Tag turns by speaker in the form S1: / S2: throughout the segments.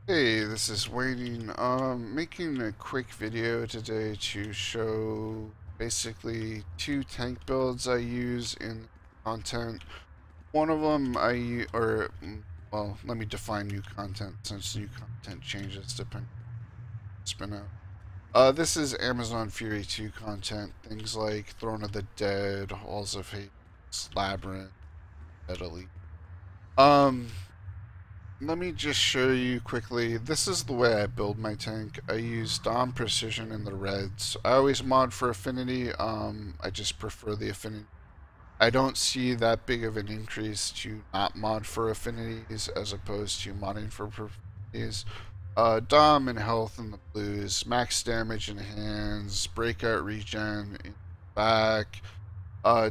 S1: Hey, this is Waiting. Making a quick video today to show basically two tank builds I use in content. One of them well, let me define new content since new content changes depending on spin out. This is Amazon Fury 2 content, things like Throne of the Dead, Halls of Hades, Labyrinth, Elite. Um, Let me just show you quickly. This is the way I build my tank. I use Dom Precision in the reds. I always mod for affinity. I just prefer the affinity. I don't see that big of an increase to not mod for affinities as opposed to modding for affinities. Dom and health in the blues, max damage in hands, breakout regen in the back.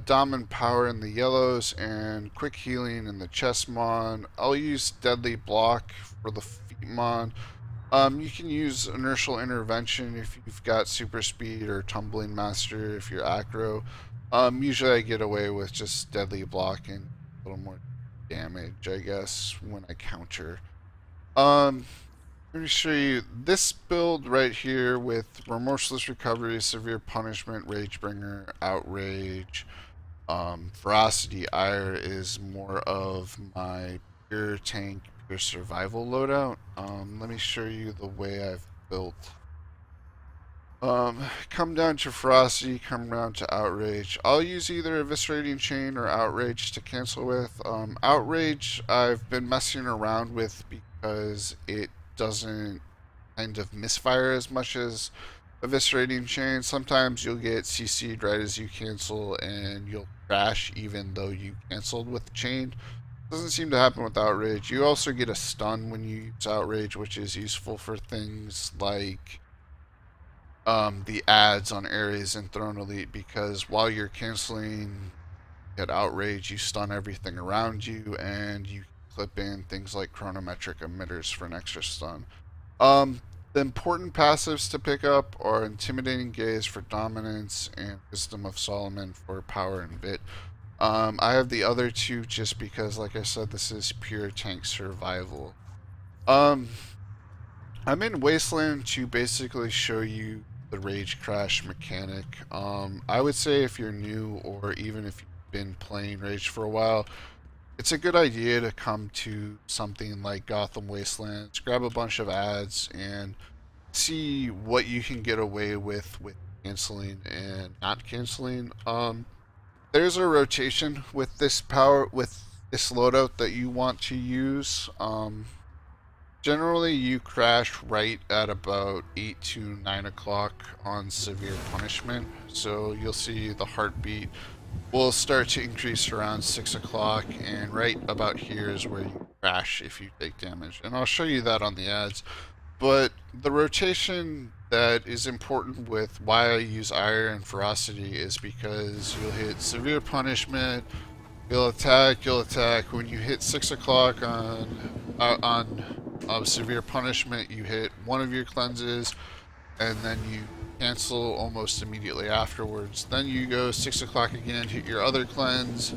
S1: Dominant Power in the yellows and Quick Healing in the chest mon. I'll use Deadly Block for the feet mon. You can use Inertial Intervention if you've got Super Speed or Tumbling Master if you're aggro. Usually I get away with just Deadly Block and a little more damage, I guess, when I counter. Let me show you this build right here with Remorseless Recovery, Severe Punishment, Ragebringer, Outrage, Ferocity, Ire is more of my pure tank, pure survival loadout. Let me show you the way I've built. Come down to Ferocity, come down to Outrage. I'll use either Eviscerating Chain or Outrage to cancel with. Outrage I've been messing around with because it doesn't kind of misfire as much as Eviscerating Chain. Sometimes you'll get CC'd right as you cancel and you'll crash even though you canceled with Chain. Doesn't seem to happen with Outrage. You also get a stun when you use Outrage, which is useful for things like the ads on Ares and Throne Elite, because while you're canceling at Outrage, you stun everything around you and you clip in things like chronometric emitters for an extra stun. The important passives to pick up are Intimidating Gaze for dominance and Wisdom of Solomon for power and bit. I have the other two just because, like I said, this is pure tank survival. I'm in Wasteland to basically show you the Rage Crash mechanic. I would say if you're new or even if you've been playing Rage for a while, it's a good idea to come to something like Gotham Wastelands, grab a bunch of ads, and see what you can get away with canceling and not canceling. There's a rotation with this loadout that you want to use. Generally, you crash right at about 8 to 9 o'clock on Severe Punishment, so you'll see the heartbeat will start to increase around 6 o'clock, and right about here is where you crash if you take damage. And I'll show you that on the ads. But the rotation that is important with why I use Ire and Ferocity is because you'll hit Severe Punishment, you'll attack. When you hit 6 o'clock on Severe Punishment, you hit one of your cleanses, and then you cancel almost immediately afterwards. Then you go 6 o'clock again, hit your other cleanse,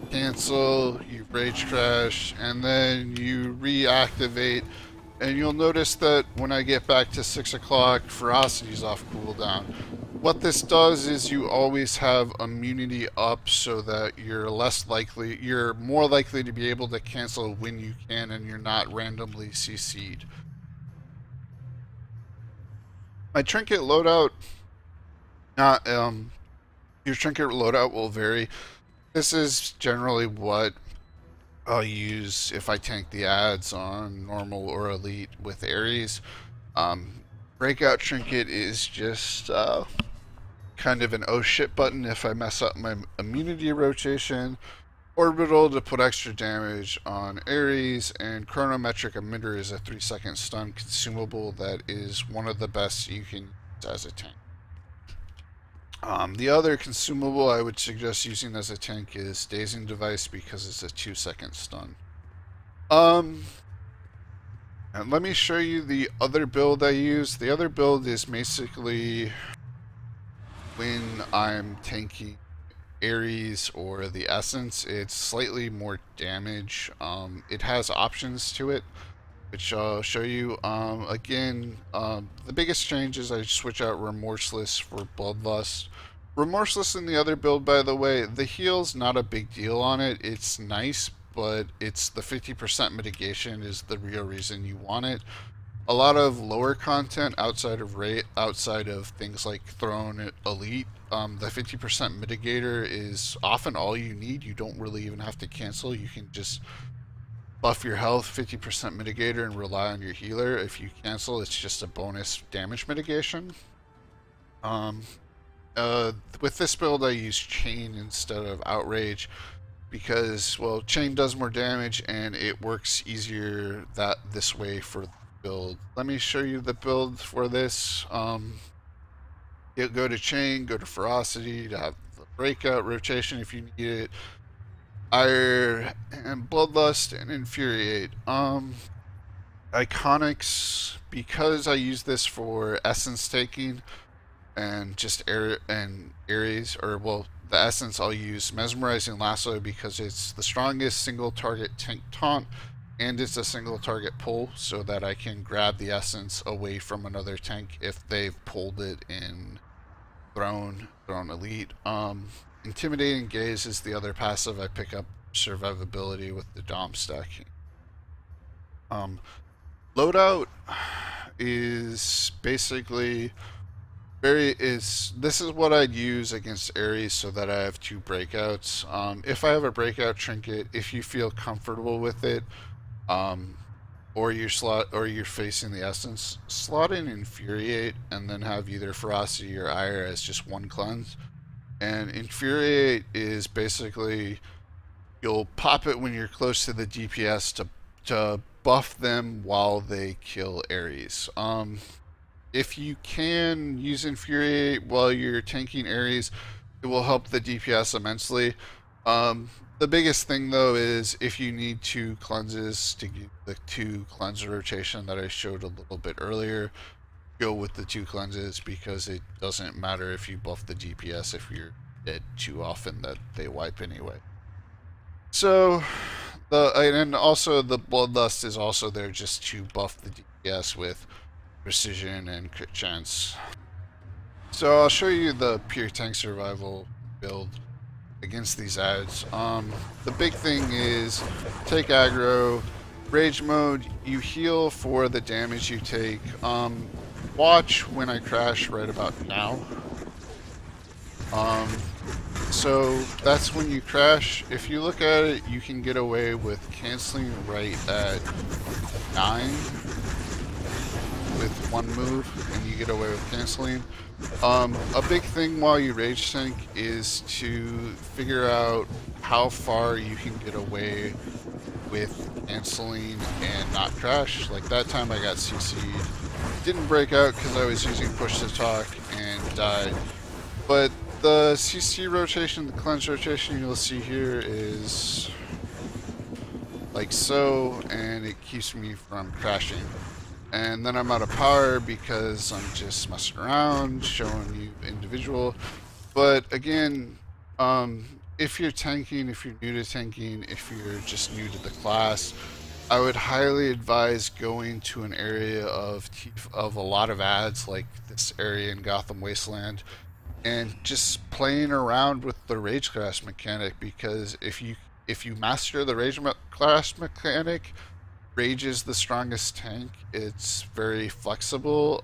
S1: cancel, you rage crash, and then you reactivate. And you'll notice that when I get back to 6 o'clock, Ferocity's off cooldown. What this does is you always have immunity up so that you're more likely to be able to cancel when you can and you're not randomly CC'd. My trinket loadout, not your trinket loadout will vary. This is generally what I'll use if I tank the ads on normal or elite with Ares. Breakout trinket is just kind of an oh shit button if I mess up my immunity rotation. Orbital to put extra damage on Ares, and Chronometric Emitter is a 3-second stun consumable that is one of the best you can use as a tank. The other consumable I would suggest using as a tank is Dazing Device because it's a 2-second stun. And let me show you the other build I use. The other build is basically when I'm tanking Ares or the Essence, it's slightly more damage. It has options to it. which I'll show you. Again, the biggest change is I switch out Remorseless for Bloodlust. Remorseless in the other build, by the way, the heal's not a big deal on it. It's nice, but it's the 50% mitigation is the real reason you want it. A lot of lower content outside of things like Throne Elite, the 50% mitigator is often all you need. You don't really even have to cancel. You can just buff your health 50% mitigator and rely on your healer. If you cancel, it's just a bonus damage mitigation. Um, with this build, I use Chain instead of Outrage because, well, Chain does more damage and it works easier this way for the build. Let me show you the build for this. You'll go to Chain, go to Ferocity to have the breakout rotation if you need it. Ire and Bloodlust and Infuriate. Iconics, because I use this for essence taking and just Ares, or well, the essence I'll use Mesmerizing Lasso because it's the strongest single target tank taunt and it's a single target pull, so that I can grab the essence away from another tank if they've pulled it in Throne Elite. Intimidating Gaze is the other passive I pick up survivability with the Dom stacking. Loadout is basically this is what I'd use against Ares so that I have two breakouts. If I have a breakout trinket, if you feel comfortable with it, or you're facing the essence, slot in Infuriate and then have either Ferocity or Ire as just one cleanse. And Infuriate is basically you'll pop it when you're close to the DPS to buff them while they kill Ares. If you can use Infuriate while you're tanking Ares, it will help the DPS immensely. The biggest thing though is if you need two cleanses to get the two cleanse rotation that I showed a little bit earlier, go with the two cleanses because it doesn't matter if you buff the DPS if you're dead too often that they wipe anyway. So and also the Bloodlust is also there just to buff the DPS with precision and crit chance. So I'll show you the pure tank survival build against these ads. The big thing is take aggro, rage mode, you heal for the damage you take. Watch when I crash right about now. So that's when you crash. If you look at it, you can get away with canceling right at 9 with one move, and you get away with canceling. A big thing while you rage tank is to figure out how far you can get away with canceling and not crash. Like that time I got CC'd. Didn't break out because I was using push to talk and died. But the CC rotation, the cleanse rotation you'll see here is like so, and it keeps me from crashing. And then I'm out of power because I'm just messing around, showing you individual. But again, if you're tanking, if you're new to tanking, if you're just new to the class, I would highly advise going to an area of a lot of ads like this area in Gotham Wasteland and just playing around with the Rage Class mechanic, because if you master the Rage Class mechanic, Rage is the strongest tank. It's very flexible.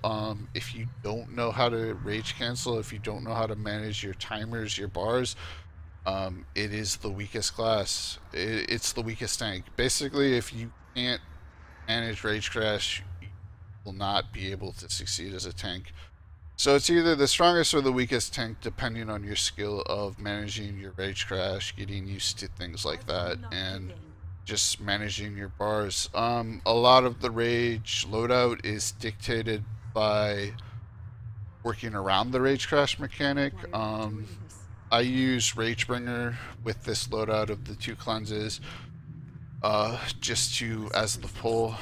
S1: If you don't know how to rage cancel, if you don't know how to manage your timers, your bars, it is the weakest class. It's the weakest tank. Basically, if you can't manage Rage Crash, you will not be able to succeed as a tank. So it's either the strongest or the weakest tank, depending on your skill of managing your Rage Crash, getting used to things like that, and just managing your bars. A lot of the Rage loadout is dictated by working around the Rage Crash mechanic. I use Ragebringer with this loadout of the two cleanses, just as the pull.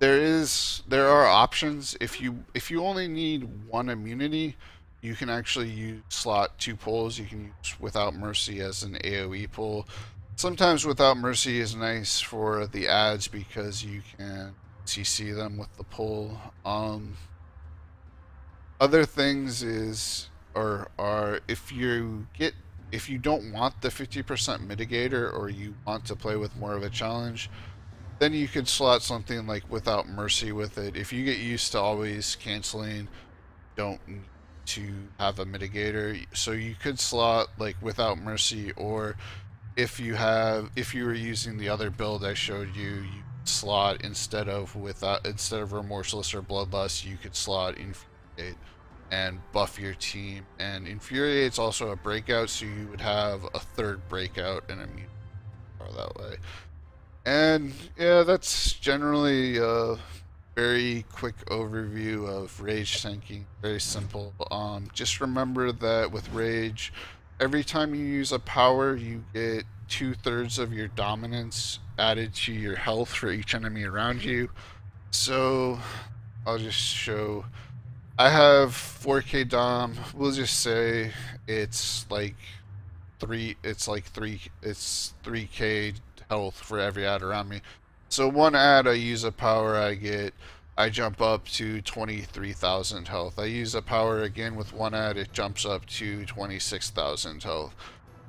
S1: There are options. If you only need one immunity, you can actually slot two pulls. You can use Without Mercy as an AoE pull. Sometimes Without Mercy is nice for the ads because you can CC them with the pull. Other things is or are if you don't want the 50% mitigator or you want to play with more of a challenge, then you could slot something like Without Mercy with it. If you get used to always canceling, don't need to have a mitigator. So you could slot like Without Mercy, or if you were using the other build I showed you, you slot instead of Remorseless or Bloodlust, you could slot Infuriate and buff your team. And Infuriate's also a breakout, so you would have a third breakout and immune that way. And yeah, that's generally a very quick overview of rage tanking. Very simple. Just remember that with rage, every time you use a power, you get 2/3 of your dominance added to your health for each enemy around you. So I'll just show. I have 4K Dom. We'll just say it's like it's 3K health for every ad around me. So one ad I use a power, I jump up to 23,000 health. I use a power again with one ad, it jumps up to 26,000 health.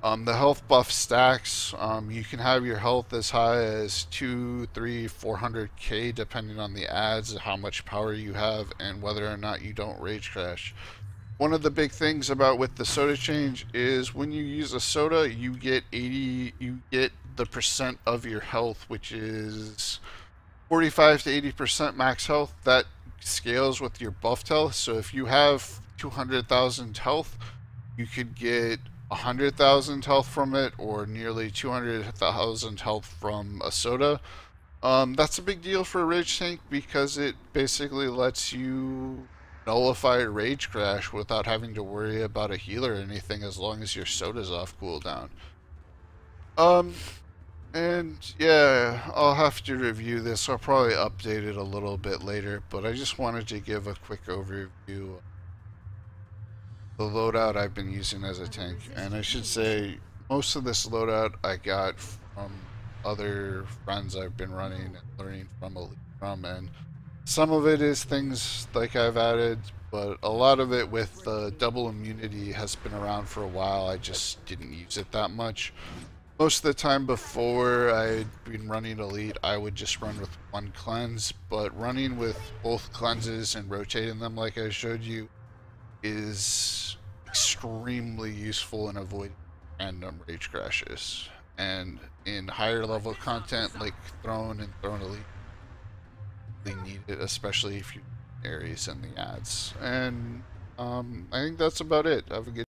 S1: The health buff stacks. You can have your health as high as 2, 3, 400k depending on the ads, how much power you have, and whether or not you don't rage crash. One of the big things about with the soda change is when you use a soda, you get the percent of your health, which is 45 to 80% max health. That scales with your buffed health. So if you have 200,000 health, you could get 100,000 health from it, or nearly 200,000 health from a soda. That's a big deal for a rage tank because it basically lets you nullify a rage crash without having to worry about a healer or anything, as long as your soda's off cooldown. Um, and yeah, I'll have to review this. I'll probably update it a little bit later, but I just wanted to give a quick overview of the loadout I've been using as a tank. And I should say, most of this loadout I got from other friends I've been running and learning from, and some of it is things like I've added, but a lot of it with the double immunity has been around for a while. I just didn't use it that much. Most of the time before I'd been running Elite, I would just run with one cleanse, but running with both cleanses and rotating them like I showed you is extremely useful in avoiding random rage crashes. And in higher level content like Throne and Throne Elite, they need it, especially if you Aries in the ads. And I think that's about it. Have a good